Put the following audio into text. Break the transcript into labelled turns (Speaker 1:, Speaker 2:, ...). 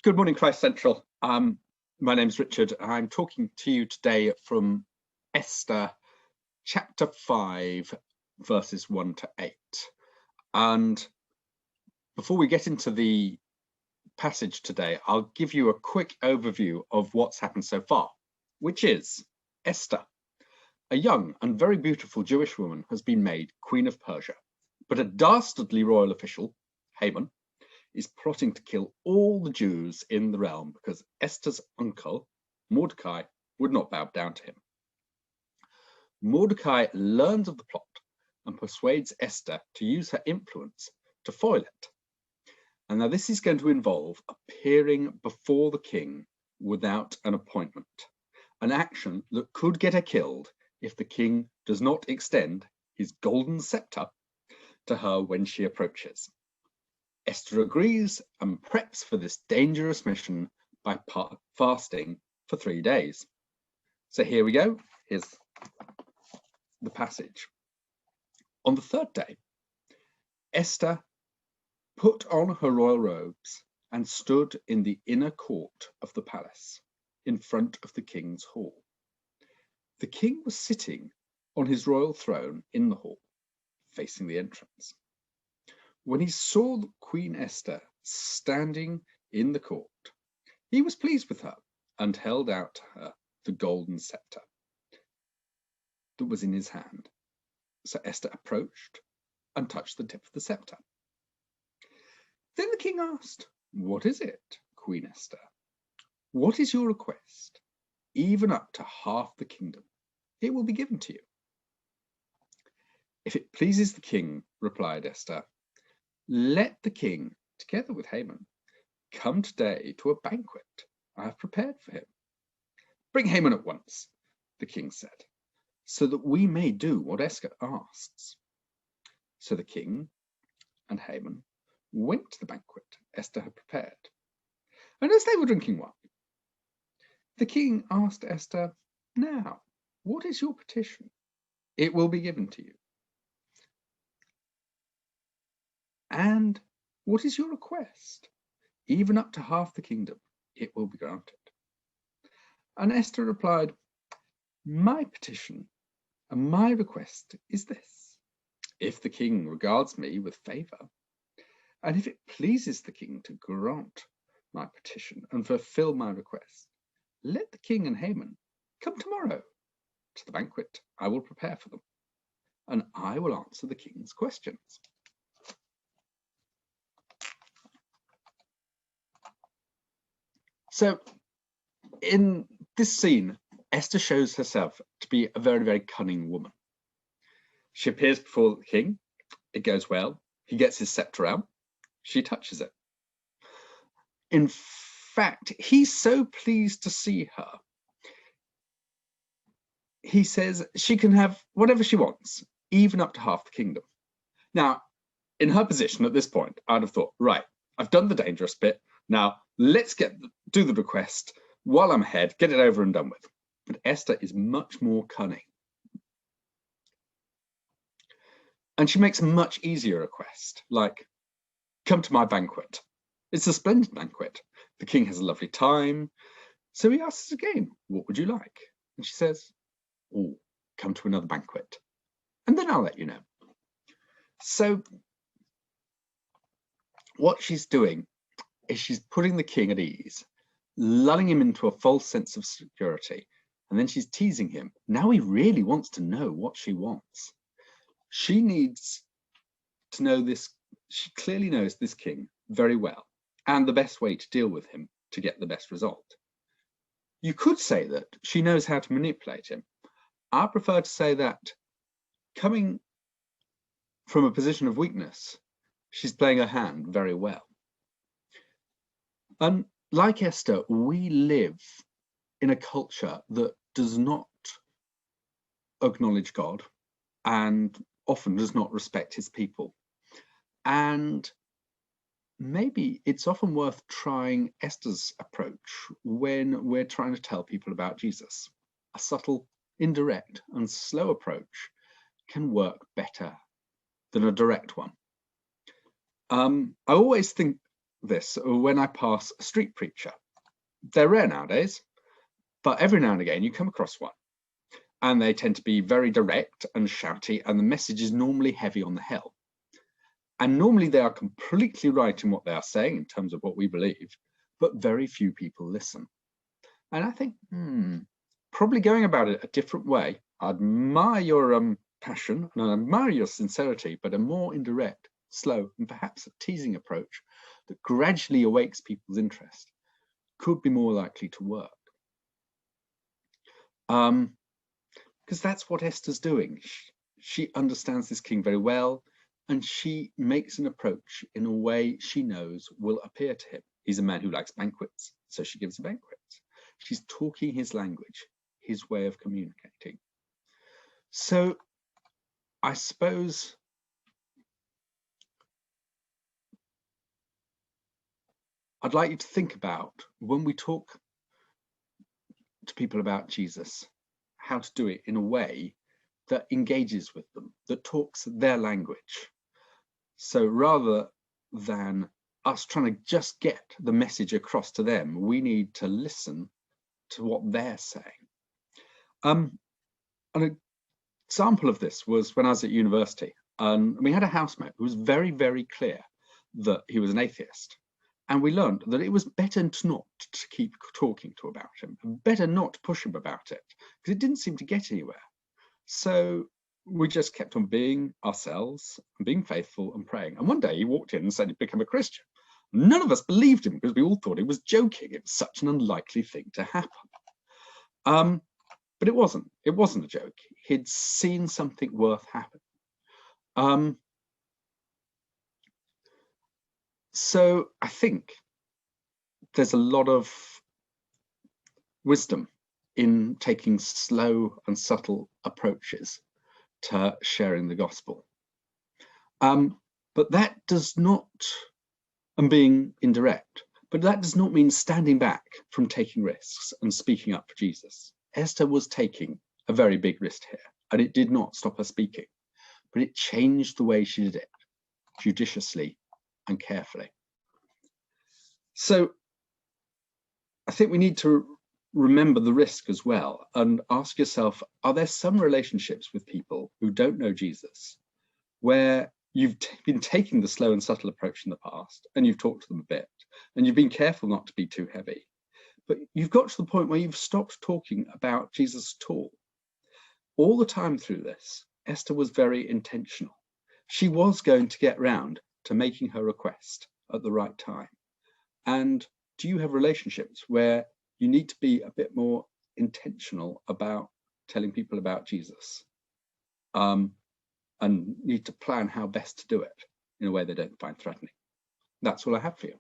Speaker 1: Good morning, Christ Central. My name's Richard. I'm talking to you today from Esther chapter 5, verses 1 to 8. And before we get into the passage today, I'll give you a quick overview of what's happened so far, which is Esther, a young and very beautiful Jewish woman, has been made Queen of Persia, but a dastardly royal official, Haman, is plotting to kill all the Jews in the realm because Esther's uncle, Mordecai, would not bow down to him. Mordecai learns of the plot and persuades Esther to use her influence to foil it. And now this is going to involve appearing before the king without an appointment, an action that could get her killed if the king does not extend his golden scepter to her when she approaches. Esther agrees and preps for this dangerous mission by fasting for 3 days. So here we go. Here's the passage. On the third day, Esther put on her royal robes and stood in the inner court of the palace in front of the king's hall. The king was sitting on his royal throne in the hall, facing the entrance. When he saw Queen Esther standing in the court, he was pleased with her and held out to her the golden scepter that was in his hand. So Esther approached and touched the tip of the scepter. Then the king asked, "What is it, Queen Esther? What is your request? Even up to half the kingdom, it will be given to you." "If it pleases the king," replied Esther, "let the king, together with Haman, come today to a banquet I have prepared for him." "Bring Haman at once," the king said, "so that we may do what Esther asks." So the king and Haman went to the banquet Esther had prepared. And as they were drinking wine, the king asked Esther, "Now, what is your petition? It will be given to you. And what is your request? Even up to half the kingdom, it will be granted." And Esther replied, "My petition and my request is this: if the king regards me with favor, and if it pleases the king to grant my petition and fulfill my request, let the king and Haman come tomorrow to the banquet I will prepare for them, and I will answer the king's questions." So in this scene, Esther shows herself to be a very, very cunning woman. She appears before the king. It goes well. He gets his scepter out. She touches it. In fact, he's so pleased to see her. He says she can have whatever she wants, even up to half the kingdom. Now, in her position at this point, I'd have thought, right, I've done the dangerous bit. Now, let's do the request while I'm ahead, get it over and done with. But Esther is much more cunning. And she makes a much easier request, like, "Come to my banquet." It's a splendid banquet. The king has a lovely time. So he asks again, "What would you like?" And she says, "Oh, come to another banquet, and then I'll let you know." So what she's doing is she's putting the king at ease, lulling him into a false sense of security, and then she's teasing him. Now he really wants to know what she wants. She needs to know this. She clearly knows this king very well and the best way to deal with him to get the best result. You could say that she knows how to manipulate him. I prefer to say that coming from a position of weakness, she's playing her hand very well. And like Esther, we live in a culture that does not acknowledge God and often does not respect his people. And maybe it's often worth trying Esther's approach when we're trying to tell people about Jesus. A subtle, indirect, and slow approach can work better than a direct one. I always think this when I pass a street preacher. They're rare nowadays, but every now and again you come across one, and they tend to be very direct and shouty, and the message is normally heavy on the hell. And normally they are completely right in what they are saying in terms of what we believe, but very few people listen. And I think, probably going about it a different way. I admire your passion and I admire your sincerity, but a more indirect, slow, and perhaps a teasing approach that gradually awakes people's interest could be more likely to work. Because that's what Esther's doing. She understands this king very well, and she makes an approach in a way she knows will appear to him. He's a man who likes banquets, so she gives a banquet. She's talking his language, his way of communicating. So I suppose I'd like you to think about, when we talk to people about Jesus, how to do it in a way that engages with them, that talks their language. So rather than us trying to just get the message across to them, we need to listen to what they're saying. An example of this was when I was at university, and we had a housemate who was very, very clear that he was an atheist. And we learned that it was better not to keep talking to about him, better not to push him about it, because it didn't seem to get anywhere. So we just kept on being ourselves and being faithful and praying. And one day he walked in and said he'd become a Christian. None of us believed him because we all thought he was joking. It was such an unlikely thing to happen. But it wasn't. It wasn't a joke. He'd seen something worth happening. So I think there's a lot of wisdom in taking slow and subtle approaches to sharing the gospel. But that does not, and being indirect, but that does not mean standing back from taking risks and speaking up for Jesus. Esther was taking a very big risk here, and it did not stop her speaking, but it changed the way she did it, judiciously and carefully. So I think we need to remember the risk as well, and ask yourself, are there some relationships with people who don't know Jesus where you've been taking the slow and subtle approach in the past, and you've talked to them a bit, and you've been careful not to be too heavy, but you've got to the point where you've stopped talking about Jesus at all? All the time through this, Esther was very intentional. She was going to get round to making her request at the right time. And do you have relationships where you need to be a bit more intentional about telling people about Jesus, and need to plan how best to do it in a way they don't find threatening? That's all I have for you.